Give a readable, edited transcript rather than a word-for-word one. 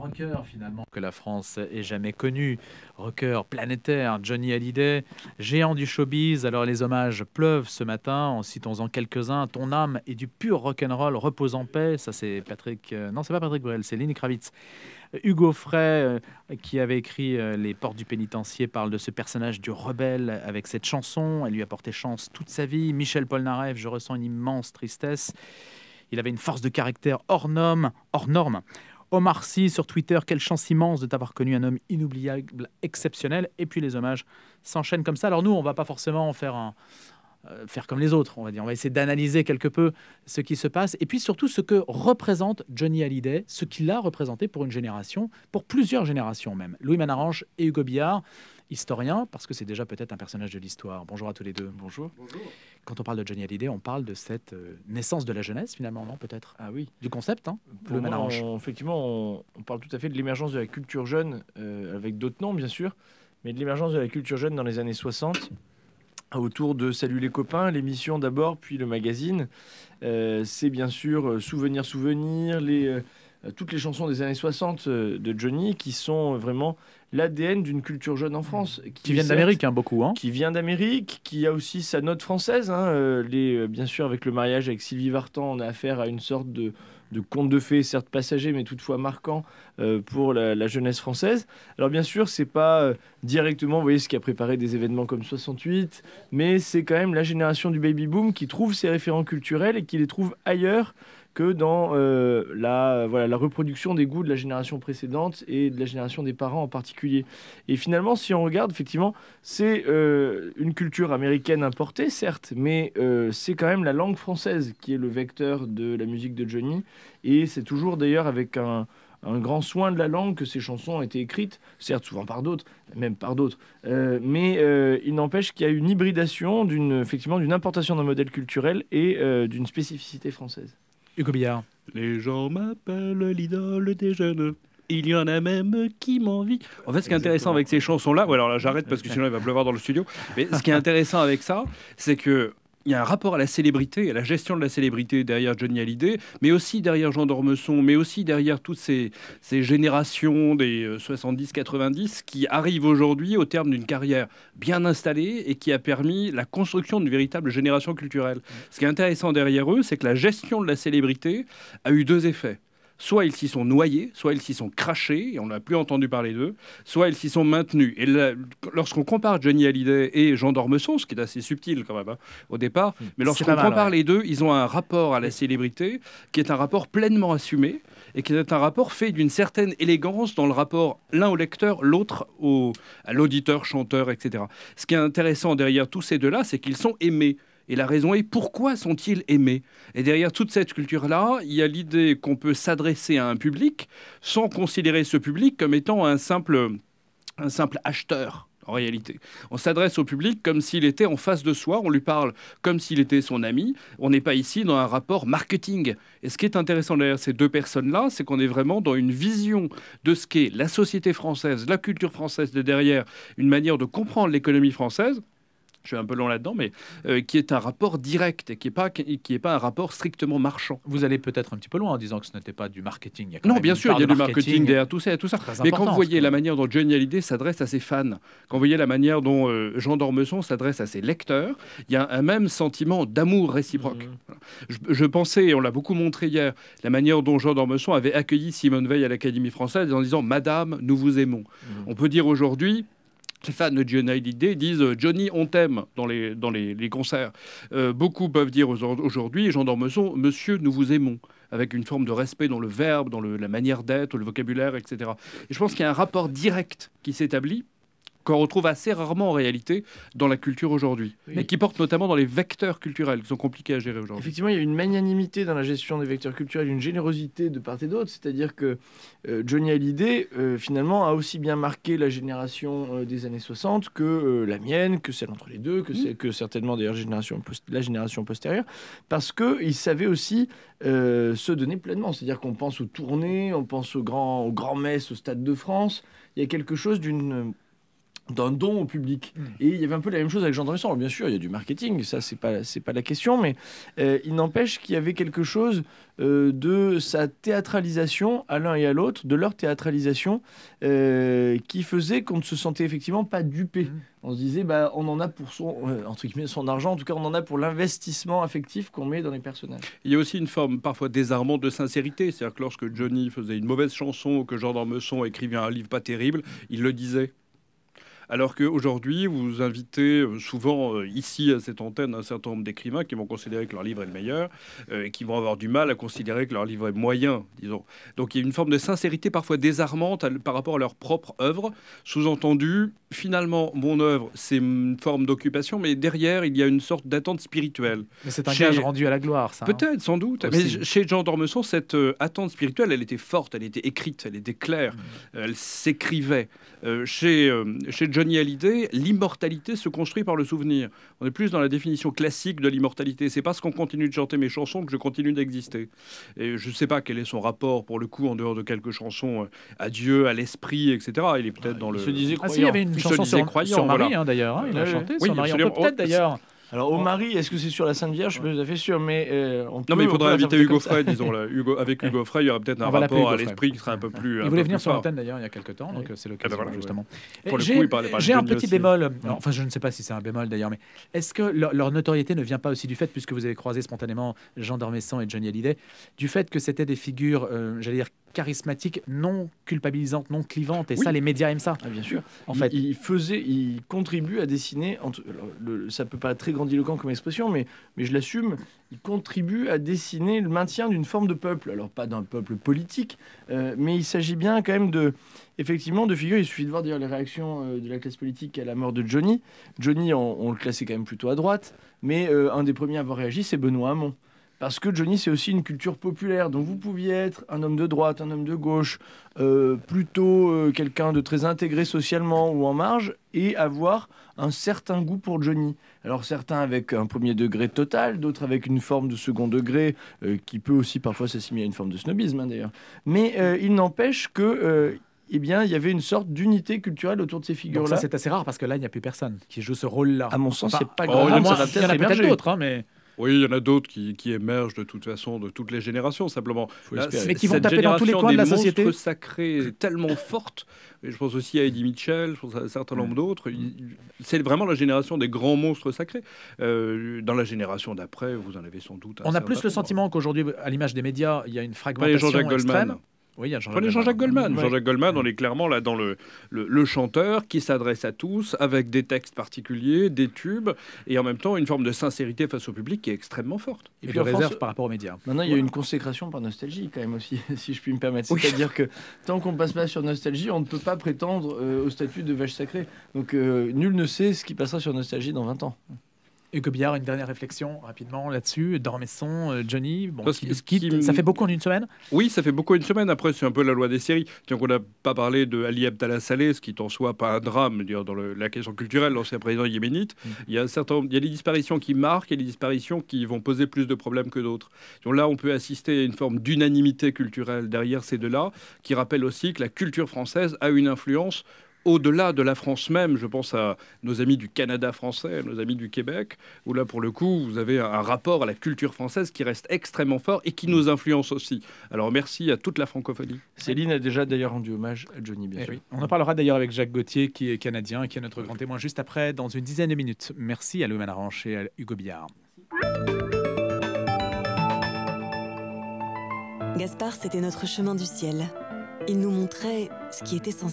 rocker finalement que la France ait jamais connu. Rocker planétaire, Johnny Hallyday, géant du showbiz. Alors les hommages pleuvent ce matin, en citons-en quelques-uns. Ton âme est du pur rock'n'roll, repose en paix. Ça c'est Patrick... non, c'est pas Patrick Bruel, c'est Lenny Kravitz. Hugo Frey, qui avait écrit Les Portes du pénitencier, parle de ce personnage du rebelle avec cette chanson. Elle lui a porté chance toute sa vie. Michel Polnareff, je ressens une immense tristesse. Il avait une force de caractère hors norme. Omar Sy sur Twitter, quelle chance immense de t'avoir connu, un homme inoubliable, exceptionnel. Et puis les hommages s'enchaînent comme ça. Alors nous, on va pas forcément faire comme les autres, on va dire. On va essayer d'analyser quelque peu ce qui se passe et puis surtout ce que représente Johnny Hallyday, ce qu'il a représenté pour une génération, pour plusieurs générations même. Louis Manarange et Hugo Billard, historiens, parce que c'est déjà peut-être un personnage de l'histoire. Bonjour à tous les deux. Bonjour. Bonjour. Quand on parle de Johnny Hallyday, on parle de cette naissance de la jeunesse finalement, non, peut-être? Ah oui. Du concept, hein, Louis Manarange. Effectivement, on parle tout à fait de l'émergence de la culture jeune, avec d'autres noms bien sûr, mais de l'émergence de la culture jeune dans les années 60, autour de Salut les copains, l'émission d'abord, puis le magazine. C'est bien sûr Souvenir, toutes les chansons des années 60 de Johnny qui sont vraiment l'ADN d'une culture jeune en France. Qui viennent d'Amérique, hein, beaucoup. Hein. Qui vient d'Amérique, qui a aussi sa note française. Hein, bien sûr, avec le mariage avec Sylvie Vartan, on a affaire à une sorte de conte de fées, certes passager, mais toutefois marquant pour la jeunesse française. Alors bien sûr, c'est pas directement, vous voyez, ce qui a préparé des événements comme 68, mais c'est quand même la génération du baby-boom qui trouve ses référents culturels et qui les trouve ailleurs que dans la reproduction des goûts de la génération précédente et de la génération des parents en particulier. Et finalement, si on regarde, effectivement, c'est une culture américaine importée, certes, mais c'est quand même la langue française qui est le vecteur de la musique de Johnny. Et c'est toujours d'ailleurs avec un grand soin de la langue que ces chansons ont été écrites, certes souvent par d'autres, même par d'autres, mais il n'empêche qu'il y a une hybridation effectivement d'une importation d'un modèle culturel et d'une spécificité française. Hugo Billard. Les gens m'appellent l'idole des jeunes. Il y en a même qui m'envient. En fait, ce qui est intéressant avec ces chansons-là, alors là, j'arrête parce que sinon il va pleuvoir dans le studio. Mais ce qui est intéressant avec ça, c'est que il y a un rapport à la célébrité, à la gestion de la célébrité derrière Johnny Hallyday, mais aussi derrière Jean d'Ormesson, mais aussi derrière toutes ces générations des 70-90 qui arrivent aujourd'hui au terme d'une carrière bien installée et qui a permis la construction d'une véritable génération culturelle. Ce qui est intéressant derrière eux, c'est que la gestion de la célébrité a eu deux effets. Soit ils s'y sont noyés, soit ils s'y sont crachés, et on n'a plus entendu parler d'eux, soit ils s'y sont maintenus. Et lorsqu'on compare Johnny Hallyday et Jean d'Ormesson, ce qui est assez subtil quand même hein, au départ, mais lorsqu'on compare les deux, ils ont un rapport à la célébrité qui est un rapport pleinement assumé et qui est un rapport fait d'une certaine élégance dans le rapport l'un au lecteur, l'autre à l'auditeur, chanteur, etc. Ce qui est intéressant derrière tous ces deux-là, c'est qu'ils sont aimés. Et la raison est, pourquoi sont-ils aimés? Et derrière toute cette culture-là, il y a l'idée qu'on peut s'adresser à un public sans considérer ce public comme étant un simple acheteur. En réalité, on s'adresse au public comme s'il était en face de soi, on lui parle comme s'il était son ami. On n'est pas ici dans un rapport marketing. Et ce qui est intéressant derrière ces deux personnes-là, c'est qu'on est vraiment dans une vision de ce qu'est la société française, la culture française, de derrière une manière de comprendre l'économie française. Je suis un peu long là-dedans, mais qui est un rapport direct et qui est pas un rapport strictement marchand. Vous allez peut-être un petit peu loin en disant que ce n'était pas du marketing. Il y a non, bien sûr, il y a du marketing derrière tout ça et tout ça. Mais quand vous voyez la manière dont Johnny Hallyday s'adresse à ses fans, quand vous voyez la manière dont Jean d'Ormesson s'adresse à ses lecteurs, il y a un même sentiment d'amour réciproque. Je pensais, et on l'a beaucoup montré hier, la manière dont Jean d'Ormesson avait accueilli Simone Veil à l'Académie française en disant « Madame, nous vous aimons ». On peut dire aujourd'hui... Les fans de Johnny Hallyday disent « Johnny, on t'aime » dans les concerts. Beaucoup peuvent dire aujourd'hui, Jean d'Ormesson, « Monsieur, nous vous aimons » avec une forme de respect dans le verbe, dans la manière d'être, le vocabulaire, etc. Et je pense qu'il y a un rapport direct qui s'établit, qu'on retrouve assez rarement en réalité dans la culture aujourd'hui, mais qui porte notamment dans les vecteurs culturels qui sont compliqués à gérer aujourd'hui. Effectivement, il y a une magnanimité dans la gestion des vecteurs culturels, une générosité de part et d'autre, c'est-à-dire que Johnny Hallyday, finalement, a aussi bien marqué la génération des années 60 que la mienne, que celle entre les deux, que certainement d'ailleurs la génération postérieure, parce qu'il savait aussi se donner pleinement, c'est-à-dire qu'on pense aux tournées, on pense aux grands messes au Stade de France, il y a quelque chose d'une d'un don au public. Et il y avait un peu la même chose avec Jean d'Ormesson. Alors bien sûr, il y a du marketing, ça c'est pas la question, mais il n'empêche qu'il y avait quelque chose de sa théâtralisation à l'un et à l'autre, de leur théâtralisation, qui faisait qu'on ne se sentait effectivement pas dupé. On se disait, bah, on en a pour entre guillemets, son argent, en tout cas on en a pour l'investissement affectif qu'on met dans les personnages. Il y a aussi une forme parfois désarmante de sincérité, c'est-à-dire que lorsque Johnny faisait une mauvaise chanson ou que Jean d'Ormesson écrivait un livre pas terrible, il le disait. Alors qu'aujourd'hui, vous invitez souvent ici à cette antenne un certain nombre d'écrivains qui vont considérer que leur livre est le meilleur et qui vont avoir du mal à considérer que leur livre est moyen, disons. Donc il y a une forme de sincérité parfois désarmante par rapport à leur propre œuvre. Sous-entendu, finalement, mon œuvre, c'est une forme d'occupation, mais derrière, il y a une sorte d'attente spirituelle. Mais c'est un gage rendu à la gloire, ça. Peut-être, sans doute. Mais chez Jean d'Ormesson, cette attente spirituelle, elle était forte, elle était écrite, elle était claire, elle s'écrivait. Chez Johnny Hallyday, l'immortalité se construit par le souvenir. On est plus dans la définition classique de l'immortalité. C'est parce qu'on continue de chanter mes chansons que je continue d'exister. Et je ne sais pas quel est son rapport, pour le coup, en dehors de quelques chansons à Dieu, à l'esprit, etc. Il est peut-être dans le... Il se disait croyant. Ah si, il y avait une chanson sur Marie, voilà. D'ailleurs. Hein, il a chanté oui, sur Marie. On peut peut-être d'ailleurs... Alors, au Marie, est-ce que c'est sur la Sainte Vierge? Je suis pas tout à fait sûr, mais on peut... Non, mais il faudrait inviter Hugo Frey, disons. Là. Avec Hugo Frey, il y aura peut-être un rapport à l'esprit qui serait un peu plus... Il voulait venir sur l'antenne, d'ailleurs, il y a quelques temps, donc c'est l'occasion, voilà, justement. Pour le coup, il parlait pas de J'ai un Johnny petit aussi. bémol, enfin, je ne sais pas si c'est un bémol, d'ailleurs, mais est-ce que leur notoriété ne vient pas aussi du fait, puisque vous avez croisé spontanément Jean d'Ormesson et Johnny Hallyday, du fait que c'était des figures, j'allais dire, charismatiques, non culpabilisantes, non clivantes, et ça, les médias aiment ça. Ah, bien sûr. En fait, il contribue à dessiner, ça peut paraître très grandiloquent comme expression, mais je l'assume, il contribue à dessiner le maintien d'une forme de peuple. Alors pas d'un peuple politique, mais il s'agit bien quand même effectivement de figures. Il suffit de voir d'ailleurs les réactions de la classe politique à la mort de Johnny. Johnny, on le classait quand même plutôt à droite, mais un des premiers à avoir réagi, c'est Benoît Hamon. Parce que Johnny, c'est aussi une culture populaire. Donc vous pouviez être un homme de droite, un homme de gauche, plutôt quelqu'un de très intégré socialement ou en marge, et avoir un certain goût pour Johnny. Alors certains avec un premier degré total, d'autres avec une forme de second degré, qui peut aussi parfois s'assimiler à une forme de snobisme, hein, d'ailleurs. Mais il n'empêche que... eh bien, il y avait une sorte d'unité culturelle autour de ces figures-là. Donc ça, c'est assez rare, parce que là, il n'y a plus personne qui joue ce rôle-là. À mon sens, c'est pas grand. grave. Il y en a peut-être d'autres, hein, mais... Oui, il y en a d'autres qui émergent de toute façon de toutes les générations, simplement. Mais qui vont taper dans tous les coins de la société. Cette génération sacrée tellement forte, et je pense aussi à Eddie Mitchell, je pense à un certain nombre d'autres, c'est vraiment la génération des grands monstres sacrés. Dans la génération d'après, vous en avez sans doute un On a certain plus le nombre. sentiment qu'aujourd'hui, à l'image des médias, il y a une fragmentation Jean-Jacques extrême. Goldman. Oui, il y a Jean-Jacques Goldman. Ouais. Jean-Jacques Goldman, on est clairement là dans le chanteur qui s'adresse à tous avec des textes particuliers, des tubes, et en même temps une forme de sincérité face au public qui est extrêmement forte. Et puis de en réserve France, par rapport aux médias. Maintenant, il y a une consécration par nostalgie quand même aussi, si je puis me permettre. C'est-à-dire que tant qu'on passe pas sur nostalgie, on ne peut pas prétendre au statut de vache sacrée. Donc nul ne sait ce qui passera sur nostalgie dans 20 ans. Hugo Billard, une dernière réflexion rapidement là-dessus. D'Ormesson, Johnny, bon, Parce qui se quitte. Ça fait beaucoup en une semaine. Oui, ça fait beaucoup une semaine. Après, c'est un peu la loi des séries. Donc, on n'a pas parlé de Ali Abdallah Saleh, ce qui est en soi pas un drame dans la question culturelle, l'ancien président yéménite. Il y a des disparitions qui marquent et des disparitions qui vont poser plus de problèmes que d'autres. Donc là, on peut assister à une forme d'unanimité culturelle derrière ces deux-là, qui rappelle aussi que la culture française a une influence au-delà de la France même. Je pense à nos amis du Canada français, à nos amis du Québec, où là, pour le coup, vous avez un rapport à la culture française qui reste extrêmement fort et qui nous influence aussi. Alors, merci à toute la francophonie. Céline a déjà d'ailleurs rendu hommage à Johnny, bien sûr. Oui. On en parlera d'ailleurs avec Jacques Gauthier, qui est canadien et qui est notre grand témoin juste après, dans une dizaine de minutes. Merci à Louis Manaranche et à Hugo Billard. Gaspard, c'était notre chemin du ciel. Il nous montrait ce qui était censé